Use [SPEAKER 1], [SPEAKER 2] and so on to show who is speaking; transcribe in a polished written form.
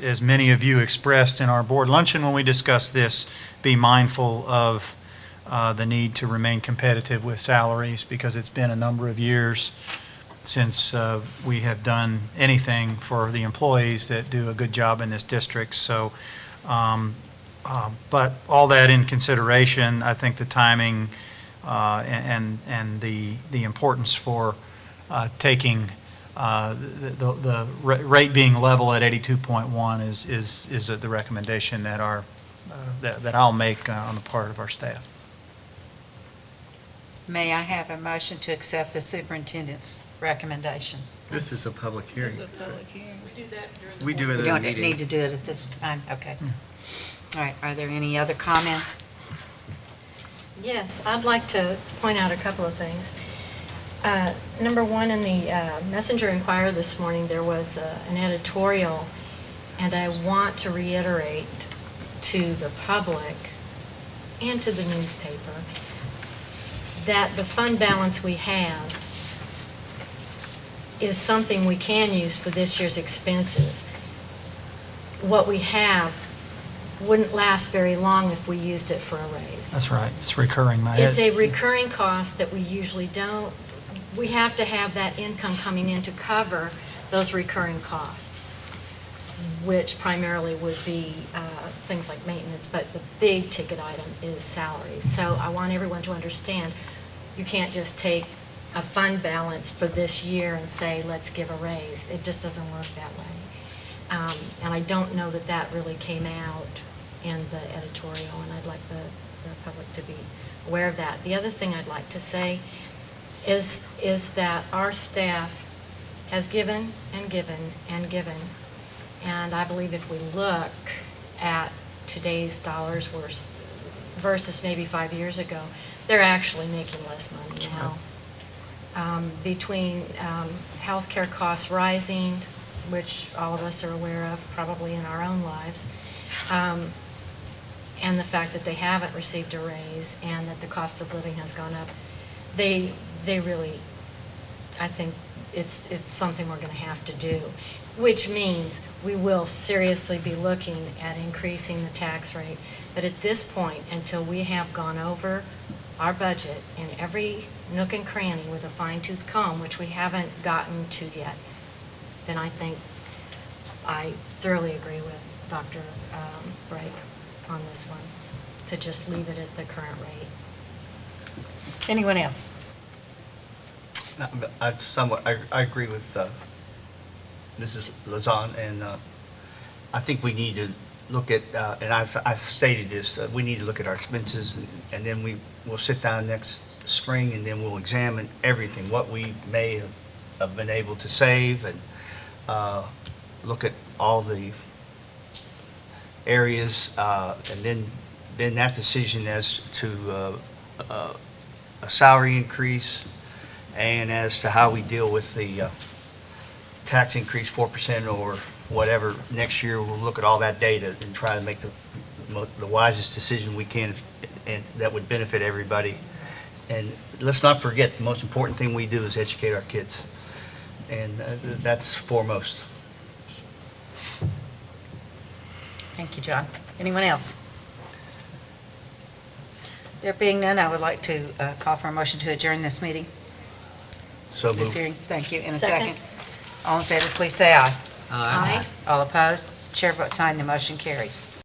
[SPEAKER 1] as many of you expressed in our board luncheon when we discussed this, be mindful of the need to remain competitive with salaries, because it's been a number of years since we have done anything for the employees that do a good job in this district. So, but all that in consideration, I think the timing and the importance for taking the rate being level at 82.1 is the recommendation that that I'll make on the part of our staff.
[SPEAKER 2] May I have a motion to accept the superintendent's recommendation?
[SPEAKER 3] This is a public hearing.
[SPEAKER 4] It's a public hearing. We do that during the.
[SPEAKER 3] We do
[SPEAKER 2] We
[SPEAKER 3] it at a
[SPEAKER 2] don't
[SPEAKER 3] meeting.
[SPEAKER 2] need to do it at this time, okay. All right, are there any other comments?
[SPEAKER 5] Yes, I'd like to point out a couple of things. Number one, in the Messenger Inquirer this morning, there was an editorial, and I want to reiterate to the public and to the newspaper that the fund balance we have is something we can use for this year's expenses. What we have wouldn't last very long if we used it for a raise.
[SPEAKER 1] That's right. It's recurring.
[SPEAKER 5] It's a recurring cost that we usually don't, we have to have that income coming in to cover those recurring costs, which primarily would be things like maintenance, but the big ticket item is salaries. So I want everyone to understand, you can't just take a fund balance for this year and say, let's give a raise. It just doesn't work that way. And I don't know that that really came out in the editorial, and I'd like the public to be aware of that. The other thing I'd like to say is that our staff has given and given and given, and I believe if we look at today's dollars versus maybe 5 years ago, they're actually making less money now. Between healthcare costs rising, which all of us are aware of probably in our own lives, and the fact that they haven't received a raise and that the cost of living has gone up, they really, I think it's something we're going to have to do, which means we will seriously be looking at increasing the tax rate. But at this point, until we have gone over our budget in every nook and cranny with a fine-tooth comb, which we haven't gotten to yet, then I think I thoroughly agree with Dr. Brake on this one, to just leave it at the current rate.
[SPEAKER 2] Anyone else?
[SPEAKER 3] I agree with Mrs. Lazan, and I think we need to look at, and I've stated this, we need to look at our expenses, and then we'll sit down next spring, and then we'll examine everything, what we may have been able to save, and look at all the areas, and then that decision as to a salary increase, and as to how we deal with the tax increase, 4% or whatever, next year, we'll look at all that data and try to make the wisest decision we can, and that would benefit everybody. And let's not forget, the most important thing we do is educate our kids, and that's foremost.
[SPEAKER 2] Thank you, John. Anyone else? There being none, I would like to call for a motion to adjourn this meeting.
[SPEAKER 3] So
[SPEAKER 2] This
[SPEAKER 3] moved.
[SPEAKER 2] hearing. Thank you. In a
[SPEAKER 5] Second.
[SPEAKER 2] second. All in favor, please say aye.
[SPEAKER 5] Aye.
[SPEAKER 2] All opposed? Chair votes aye, and the motion carries.